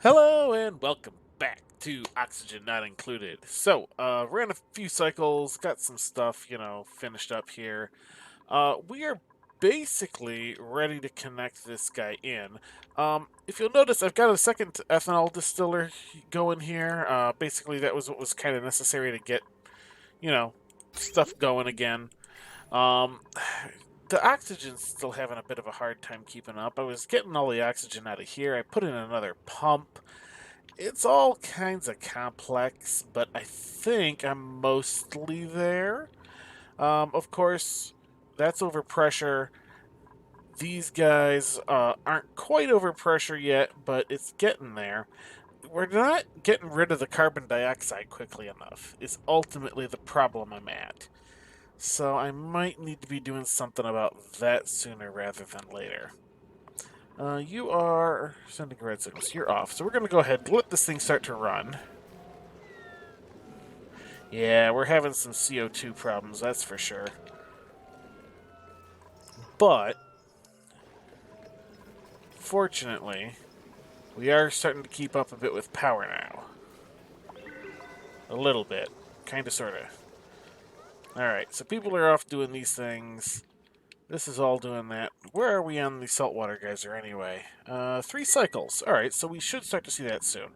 Hello and welcome back to Oxygen Not Included. Ran a few cycles, got some stuff, finished up here. We are basically ready to connect this guy in. If you'll notice, I've got a second ethanol distiller going here. Basically, that was what was kind of necessary to get, you know, stuff going again. Um, the oxygen's still having a bit of a hard time keeping up. I was getting all the oxygen out of here. I put in another pump. It's all kinds of complex, but I think I'm mostly there. Of course, that's over pressure. These guys aren't quite over pressure yet, but it's getting there. We're not getting rid of the carbon dioxide quickly enough, is ultimately the problem I'm at. So I might need to be doing something about that sooner rather than later. You are sending red signals. You're off. So we're going to go ahead and let this thing start to run. Yeah, we're having some CO2 problems, that's for sure. But, fortunately, we are starting to keep up a bit with power now. A little bit. Kinda, sorta. Alright, so people are off doing these things. This is all doing that. Where are we on the saltwater geyser anyway? 3 cycles. Alright, so we should start to see that soon.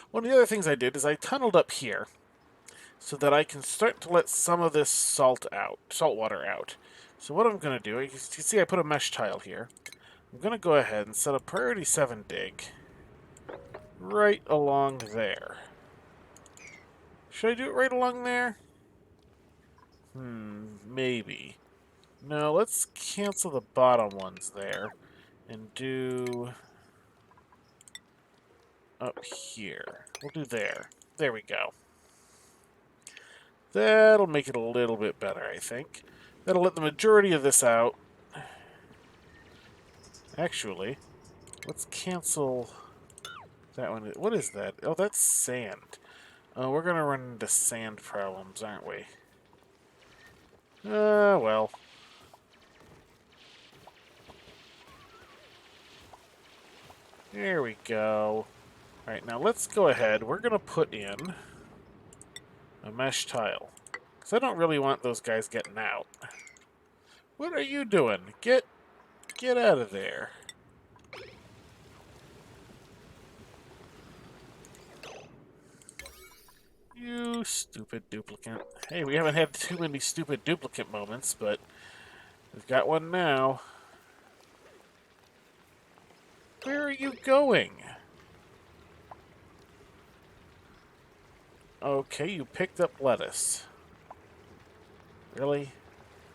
One of the other things I did is I tunneled up here so that I can start to let some of this salt water out. So what I'm going to do, you can see I put a mesh tile here. I'm going to go ahead and set a priority 7 dig right along there. Should I do it right along there? Maybe. No, let's cancel the bottom ones there and do up here. We'll do there. There we go. That'll make it a little bit better, I think. That'll let the majority of this out. Actually, let's cancel that one. What is that? Oh, that's sand. We're going to run into sand problems, aren't we? Well. There we go. Alright, now let's go ahead. We're going to put in a mesh tile. Because I don't really want those guys getting out. What are you doing? Get out of there. You stupid duplicate. Hey, we haven't had too many stupid duplicate moments, but we've got one now. Where are you going? Okay, you picked up lettuce. Really?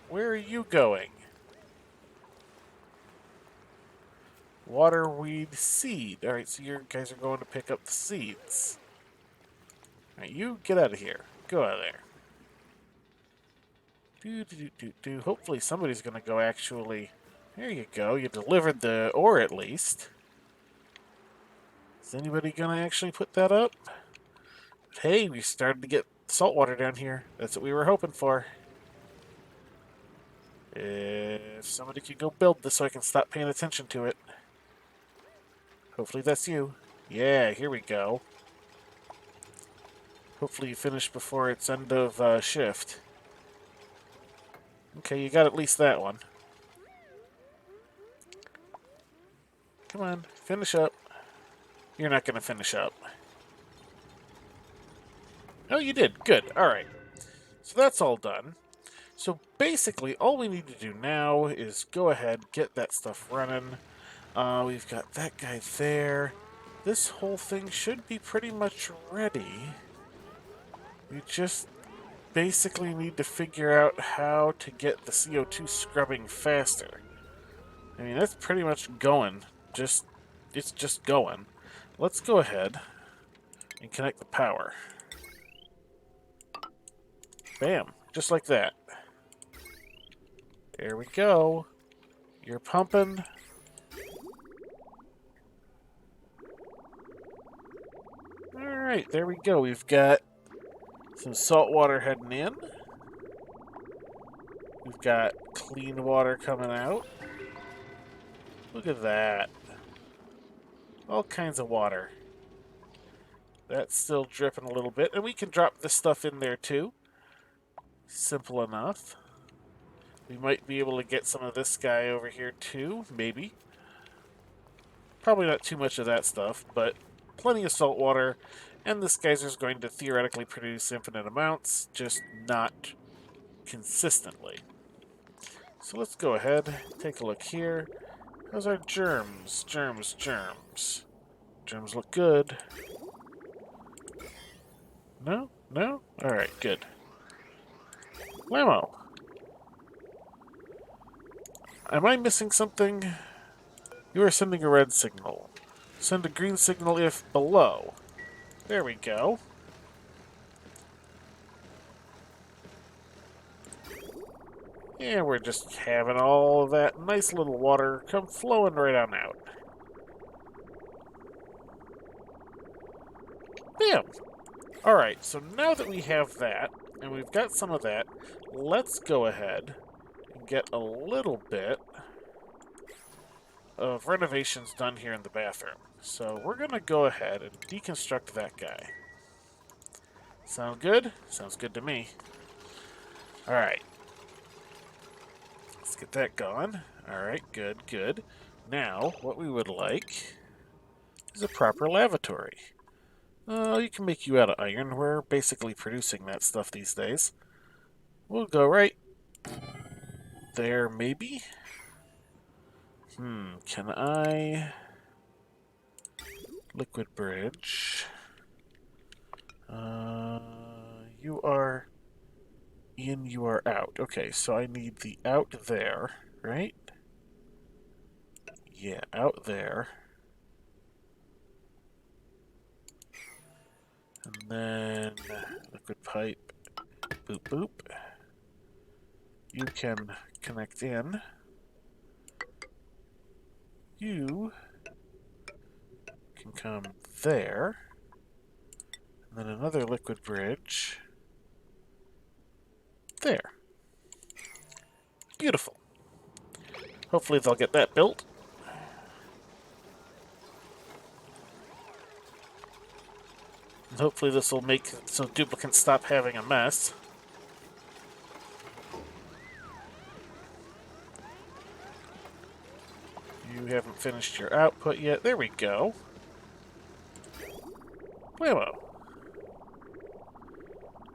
Where are you going? Waterweed seed. Alright, so you guys are going to pick up the seeds. Alright, you get out of here. Go out of there. Hopefully somebody's going to go actually... There you go. You delivered the ore at least. Is anybody going to actually put that up? Hey, we started to get salt water down here. That's what we were hoping for. If somebody could go build this so I can stop paying attention to it. Hopefully that's you. Yeah, here we go. Hopefully you finish before its end of shift. Okay, you got at least that one. Come on, finish up. You're not going to finish up. Oh, you did. Good. Alright. So that's all done. So basically, all we need to do now is go ahead, get that stuff running. We've got that guy there. This whole thing should be pretty much ready. We just basically need to figure out how to get the CO2 scrubbing faster. I mean, that's pretty much going. It's just going. Let's go ahead and connect the power. Bam. Just like that. There we go. You're pumping. Alright, there we go. We've got some salt water heading in. We've got clean water coming out. Look at that. All kinds of water. That's still dripping a little bit. And we can drop this stuff in there too. Simple enough. We might be able to get some of this guy over here too, maybe. Probably not too much of that stuff, but plenty of salt water. And this geyser's going to theoretically produce infinite amounts, just not consistently. So let's go ahead, take a look here. How's our germs? Germs. Germs look good. No? No? Alright, good. Whammo. Am I missing something? You are sending a red signal. Send a green signal if below. There we go. Yeah, we're just having all of that nice little water come flowing right on out. Bam! Alright, so now that we have that, and we've got some of that, let's go ahead and get a little bit of renovations done here in the bathroom. So we're going to go ahead and deconstruct that guy. Sound good? Sounds good to me. Alright. Let's get that going. Alright, good, good. Now, what we would like is a proper lavatory. You can make you out of iron. We're basically producing that stuff these days. We'll go right there, maybe? Can I... Liquid bridge. You are in, you are out. Okay, so I need the out there, right? Yeah, out there. And then liquid pipe, boop boop. You can connect in. You can come there. And then another liquid bridge. There. Beautiful. Hopefully they'll get that built. And hopefully this will make so duplicates stop having a mess. You haven't finished your output yet. There we go. Whammo.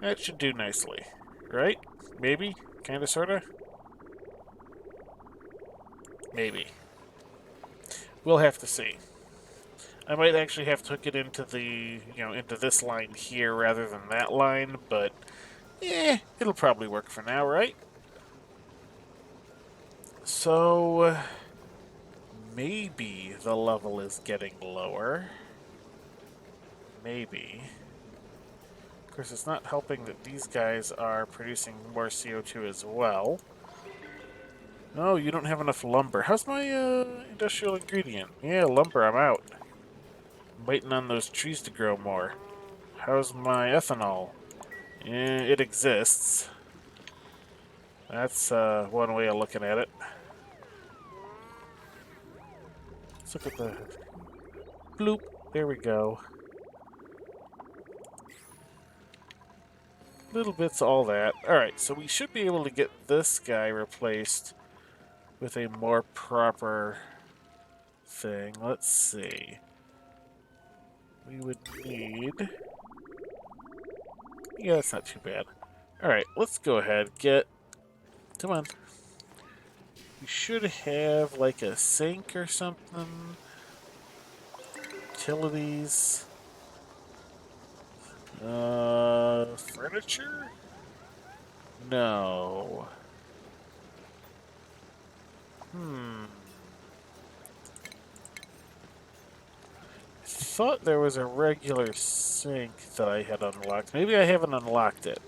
That should do nicely. Right? Maybe? Kinda, sorta? Maybe. We'll have to see. I might actually have to hook it into the, into this line here rather than that line, but, it'll probably work for now, right? So, maybe the level is getting lower. Maybe. Of course, it's not helping that these guys are producing more CO2 as well. No, you don't have enough lumber. How's my industrial ingredient? Yeah, lumber, I'm out. I'm waiting on those trees to grow more. How's my ethanol? It exists. That's one way of looking at it. Let's look at the... Bloop. There we go. Little bits of all that. Alright, so we should be able to get this guy replaced with a more proper thing. Let's see. We would need... Yeah, that's not too bad. Alright, let's go ahead. Come on. We should have, like, a sink or something. Utilities. Furniture? No. I thought there was a regular sink that I had unlocked. Maybe I haven't unlocked it.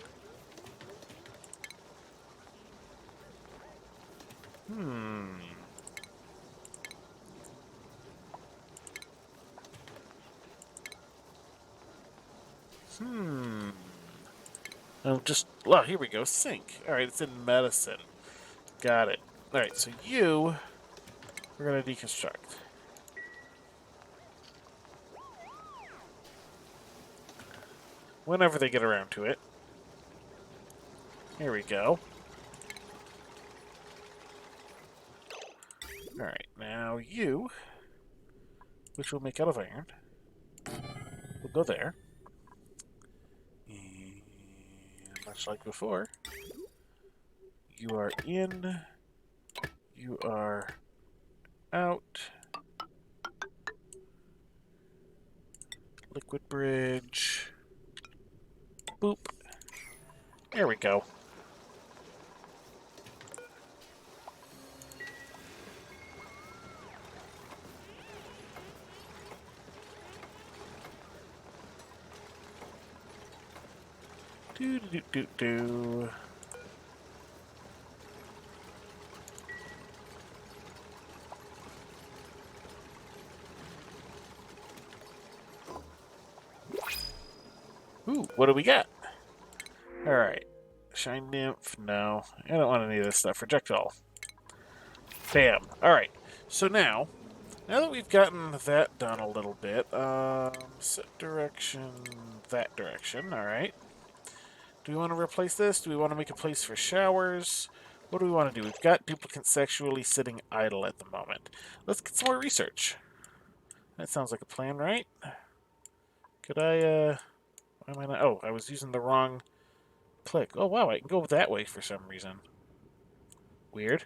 Oh, here we go. Sink. Alright, it's in medicine. Got it. Alright, so we're going to deconstruct. whenever they get around to it. Here we go. Alright, now you, which we'll make out of iron, will go there. And much like before, you are in, you are out. Liquid bridge. Boop. There we go. Do do do do. Ooh, what do we got? Alright. Shine Nymph, no. I don't want any of this stuff. Projectile. Bam. Alright. So now that we've gotten that done a little bit, set direction, that direction, alright. Do we want to replace this? Do we want to make a place for showers? What do we want to do? We've got duplicates sexually sitting idle at the moment. Let's get some more research. That sounds like a plan, right? Could I, why am I not? Oh, I was using the wrong click. Oh, wow, I can go that way for some reason. Weird.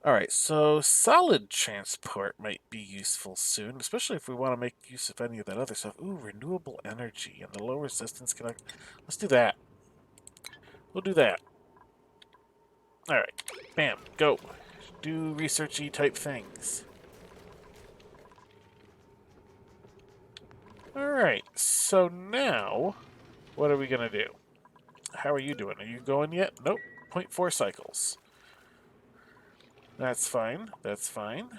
Alright, so solid transport might be useful soon, especially if we want to make use of any of that other stuff. Ooh, renewable energy and the low resistance connect. Let's do that. We'll do that. Alright, bam, go. Do researchy type things. Alright, so now, what are we going to do? How are you doing? Are you going yet? Nope, 0.4 cycles. That's fine, that's fine.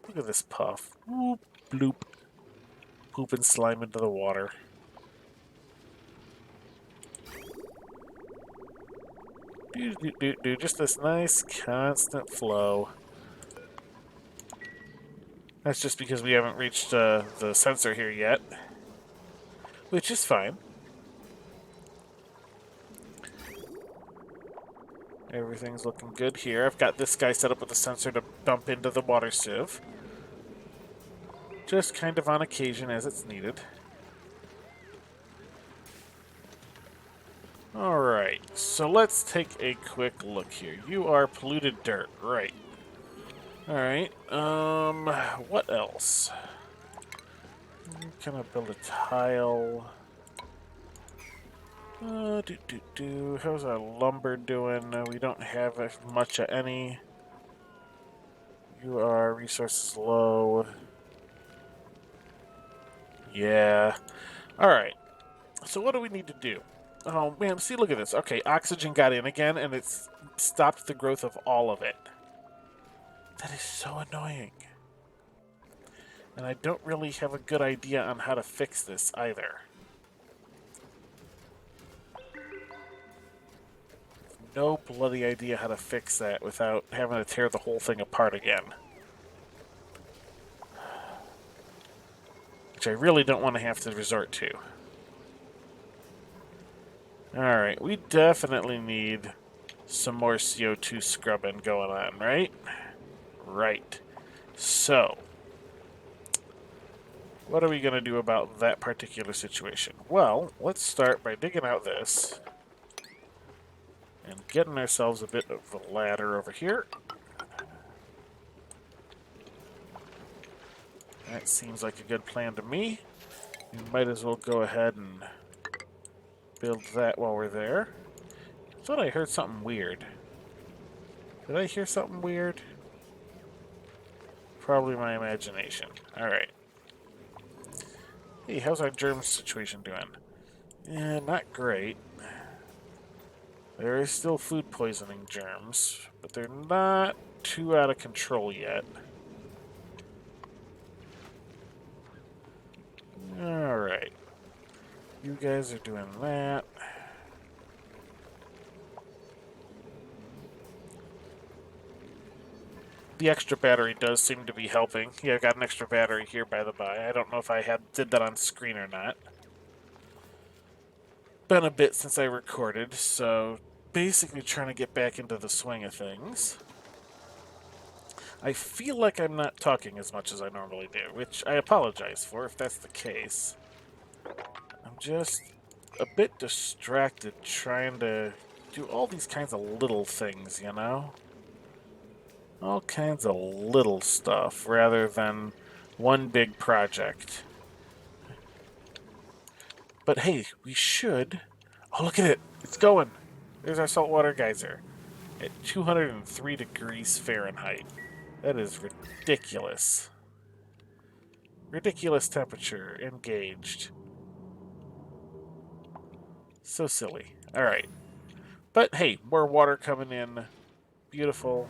Look at this puff. Whoop, bloop. Poop and slime into the water. Do, just this nice constant flow. That's just because we haven't reached the sensor here yet. Which is fine. Everything's looking good here. I've got this guy set up with a sensor to dump into the water sieve. Just kind of on occasion as it's needed. Alright, so let's take a quick look here. You are polluted dirt, right. Alright, what else? Can I build a tile? How's our lumber doing? We don't have much of any. You are resources low. Yeah. Alright. So what do we need to do? Oh man, see, look at this. Okay, oxygen got in again, and it's stopped the growth of all of it. That is so annoying. And I don't really have a good idea on how to fix this either. No bloody idea how to fix that without having to tear the whole thing apart again. Which I really don't want to have to resort to. Alright, we definitely need some more CO2 scrubbing going on, right? Right. So, what are we going to do about that particular situation? Well, let's start by digging out this and getting ourselves a bit of a ladder over here. That seems like a good plan to me. We might as well go ahead and build that while we're there. I thought I heard something weird. Did I hear something weird? Probably my imagination. Alright. Hey, how's our germ situation doing? Yeah, not great. There is still food poisoning germs, but they're not too out of control yet. Alright. You guys are doing that. The extra battery does seem to be helping. Yeah, I got an extra battery here, by the by. I don't know if I did that on screen or not. Been a bit since I recorded, so basically trying to get back into the swing of things. I feel like I'm not talking as much as I normally do, which I apologize for if that's the case. I'm just a bit distracted trying to do all these kinds of little things, you know? All kinds of little stuff rather than one big project. But hey, we should... Oh, look at it! It's going! There's our saltwater geyser. At 203 degrees Fahrenheit. That is ridiculous. Ridiculous temperature. Engaged. So silly. Alright. But hey, more water coming in. Beautiful.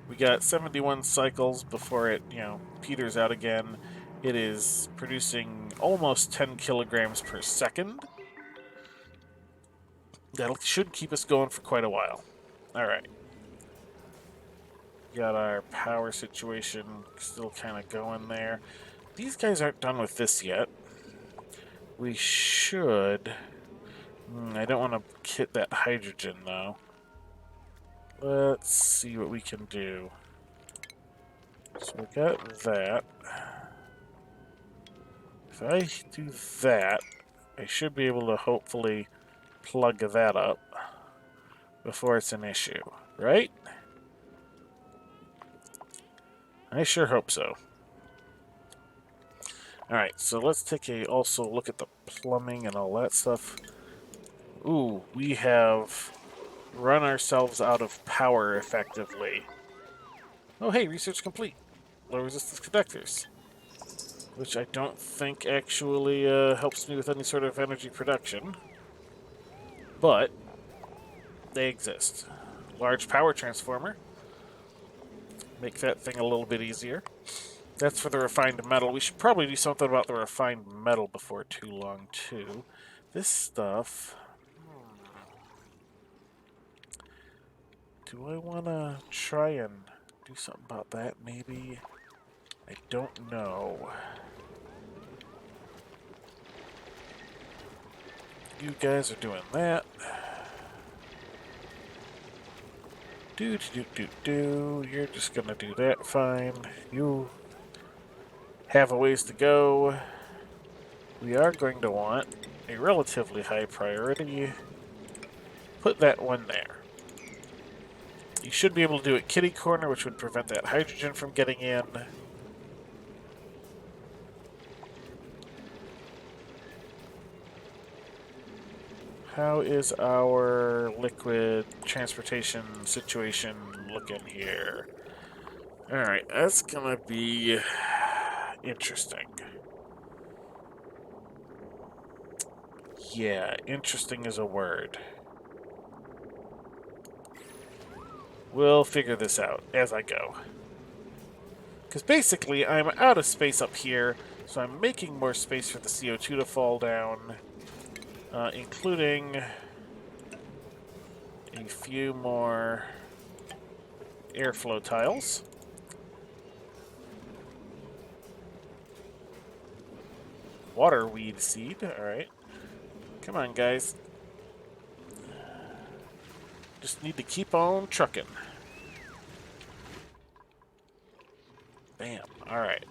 We got 71 cycles before it, peters out again. It is producing almost 10 kilograms per second. That should keep us going for quite a while. Alright. Got our power situation still kind of going there. These guys aren't done with this yet. We should... I don't want to hit that hydrogen, though. Let's see what we can do. So we got that. If I do that, I should be able to hopefully plug that up before it's an issue, right? I sure hope so. Alright, so let's take a also look at the plumbing and all that stuff. Ooh, we have run ourselves out of power effectively. Oh hey, research complete. Low resistance conductors. Which I don't think actually helps me with any sort of energy production. But they exist. Large power transformer. Make that thing a little bit easier. That's for the refined metal. We should probably do something about the refined metal before too long, too. This stuff... Do I want to try and do something about that, maybe? I don't know. You guys are doing that. You're just gonna do that fine. You have a ways to go. We are going to want a relatively high priority. Put that one there. You should be able to do it kitty corner, which would prevent that hydrogen from getting in. How is our liquid transportation situation looking here? Alright, that's gonna be interesting. Yeah, interesting is a word. We'll figure this out as I go. Because basically, I'm out of space up here, so I'm making more space for the CO2 to fall down, including a few more airflow tiles. Water weed seed, alright. Come on, guys. Just need to keep on trucking. Bam, alright.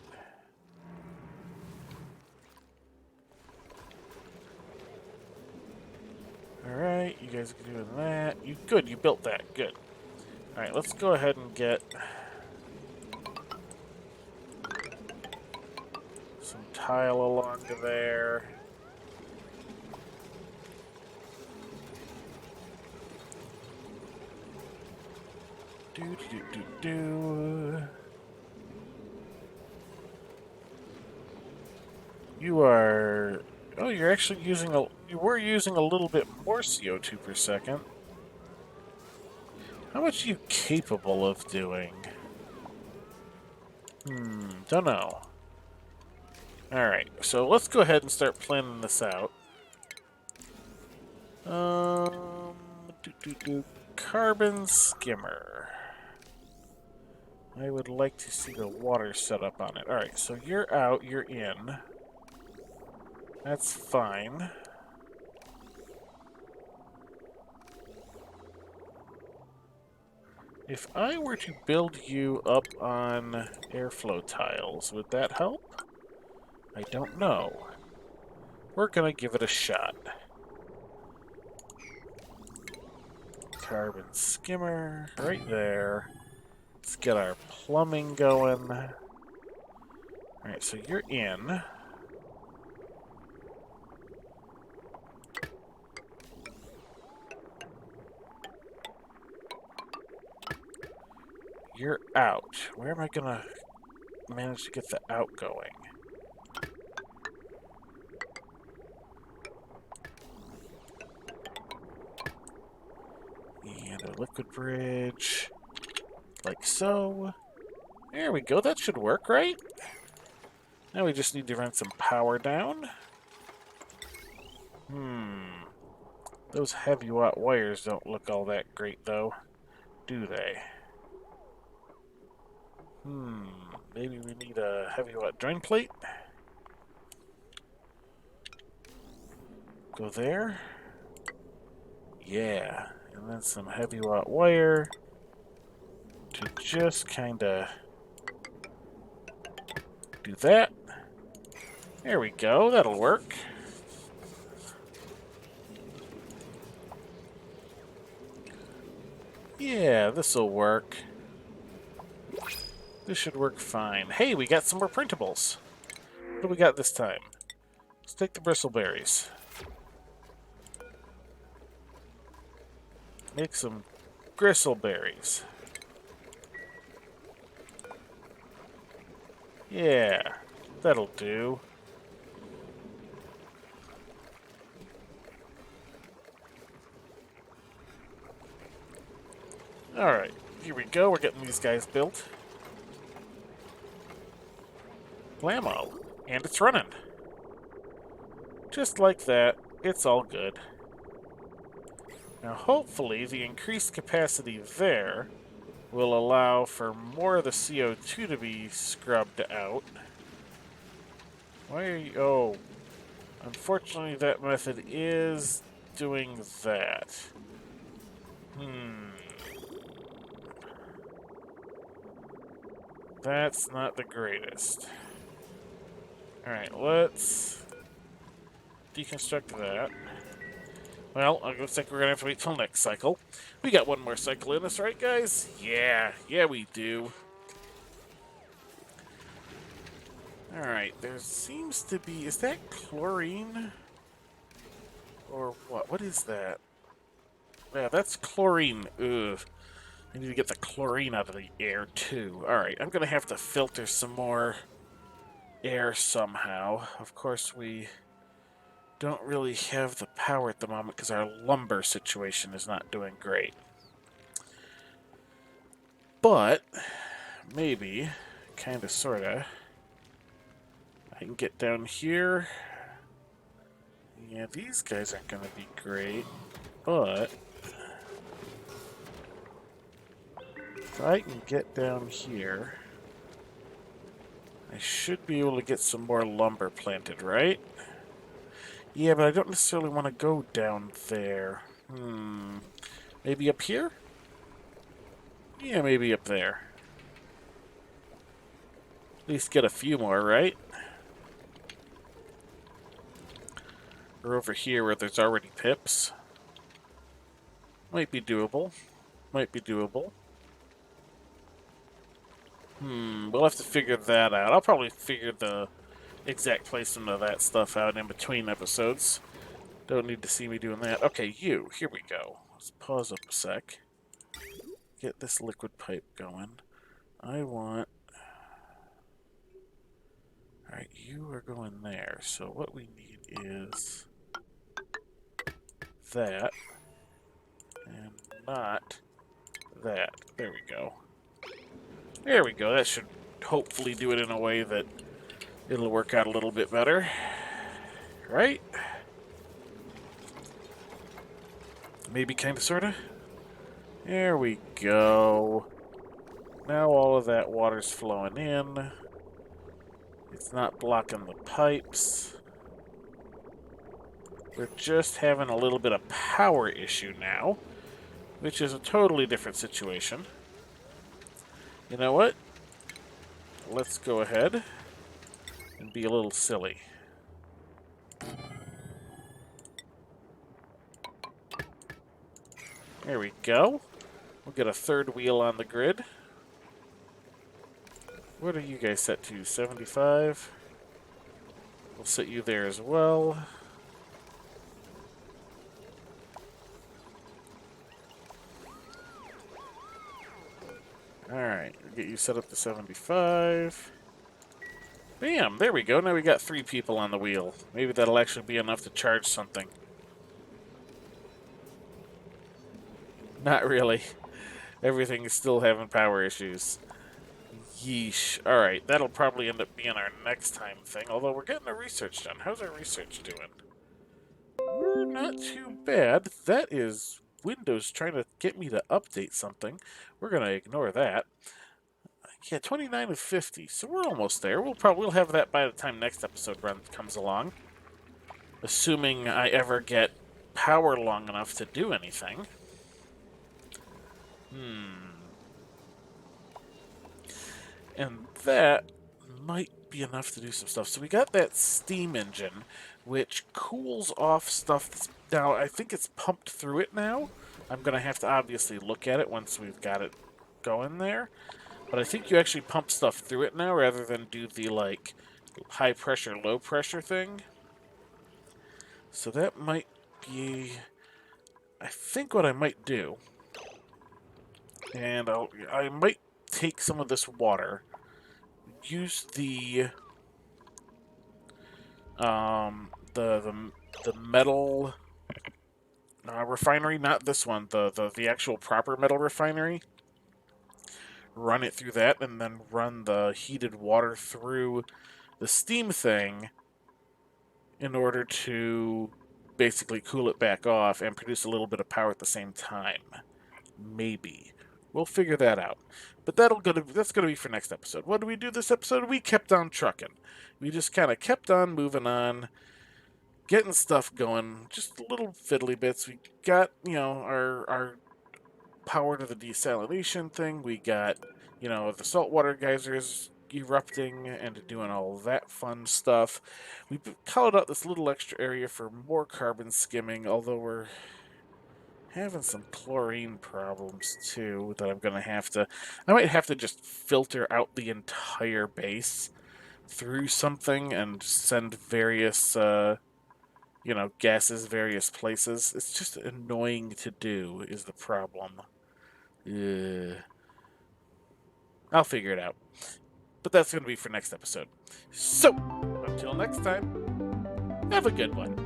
Alright, you guys are doing that. Good, you built that, good. Alright, let's go ahead and get some tile along there. You are... Oh, you're actually using a... You were using a little bit more CO2 per second. How much are you capable of doing? Don't know. Alright, so let's go ahead and start planning this out. Carbon skimmer. I would like to see the water set up on it. Alright, so you're out, you're in. That's fine. If I were to build you up on airflow tiles, would that help? I don't know. We're gonna give it a shot. Carbon skimmer, right there. Let's get our plumbing going. Alright, so you're in. You're out. Where am I gonna manage to get the out going? And a liquid bridge. Like so. There we go. That should work, right? Now we just need to run some power down. Those heavy watt wires don't look all that great, though. Do they? Maybe we need a heavy watt joint plate? Go there. Yeah. And then some heavy watt wire to just kind of do that. There we go. That'll work. Yeah, this'll work. This should work fine. Hey, we got some more printables. What do we got this time? Let's take the bristleberries. Make some gristleberries. Yeah, that'll do. Alright, here we go. We're getting these guys built. Blammo. And it's running. Just like that. It's all good. Now, hopefully, the increased capacity there will allow for more of the CO2 to be scrubbed out. Why are you... Oh. Unfortunately, that method is doing that. That's not the greatest. Alright, let's deconstruct that. Well, it looks like we're gonna have to wait till next cycle. We got one more cycle in us, right, guys? Yeah, we do. Alright, there seems to be... Is that chlorine? Or what? What is that? Yeah, that's chlorine. Ugh. I need to get the chlorine out of the air, too. Alright, I'm gonna have to filter some more air somehow. Of course, we don't really have the power at the moment because our lumber situation is not doing great. But, maybe, kinda, sorta, I can get down here. Yeah, these guys aren't gonna be great, but if I can get down here, I should be able to get some more lumber planted, right? Yeah, but I don't necessarily want to go down there. Maybe up here? Yeah, maybe up there. At least get a few more, right? Or over here where there's already pips. Might be doable. Might be doable. We'll have to figure that out. I'll probably figure the exact placement of that stuff out in between episodes. Don't need to see me doing that. Okay, here we go. Let's pause up a sec. Get this liquid pipe going. I want... Alright, you are going there. So what we need is that. And not that. There we go. There we go. That should hopefully do it in a way that it'll work out a little bit better. Right? Maybe, kinda, sorta. There we go. now all of that water's flowing in. It's not blocking the pipes. We're just having a little bit of power issue now, which is a totally different situation. You know what? Let's go ahead and be a little silly. There we go. We'll get a third wheel on the grid. What are you guys set to? 75? We'll set you there as well. Alright, we'll get you set up to 75. Bam! There we go. Now we got 3 people on the wheel. Maybe that'll actually be enough to charge something. Not really. Everything is still having power issues. Yeesh. Alright, that'll probably end up being our next time thing, although we're getting our research done. How's our research doing? We're not too bad. That is Windows trying to get me to update something. We're going to ignore that. Yeah, 29 of 50, so we're almost there. We'll have that by the time next episode run comes along. Assuming I ever get power long enough to do anything. And that might be enough to do some stuff. So we got that steam engine, which cools off stuff that's... Now, I think it's pumped through it now. I'm going to have to obviously look at it once we've got it going there. But I think you actually pump stuff through it now rather than do the, like, high pressure, low pressure thing. So that might be... I think what I might do... And I might take some of this water, use the metal refinery, not this one, the actual proper metal refinery. Run it through that, and then run the heated water through the steam thing in order to basically cool it back off and produce a little bit of power at the same time. Maybe. We'll figure that out. But that's gonna be for next episode. What did we do this episode? We kept on trucking. We just kind of kept on moving on, getting stuff going. Just little fiddly bits. We got, our power to the desalination thing. We got, the saltwater geysers erupting and doing all that fun stuff. We colored out this little extra area for more carbon skimming, although we're having some chlorine problems too that I'm gonna have to... I might have to just filter out the entire base through something and send various, gases various places. It's just annoying to do is the problem. I'll figure it out. But that's gonna be for next episode. So, until next time, have a good one.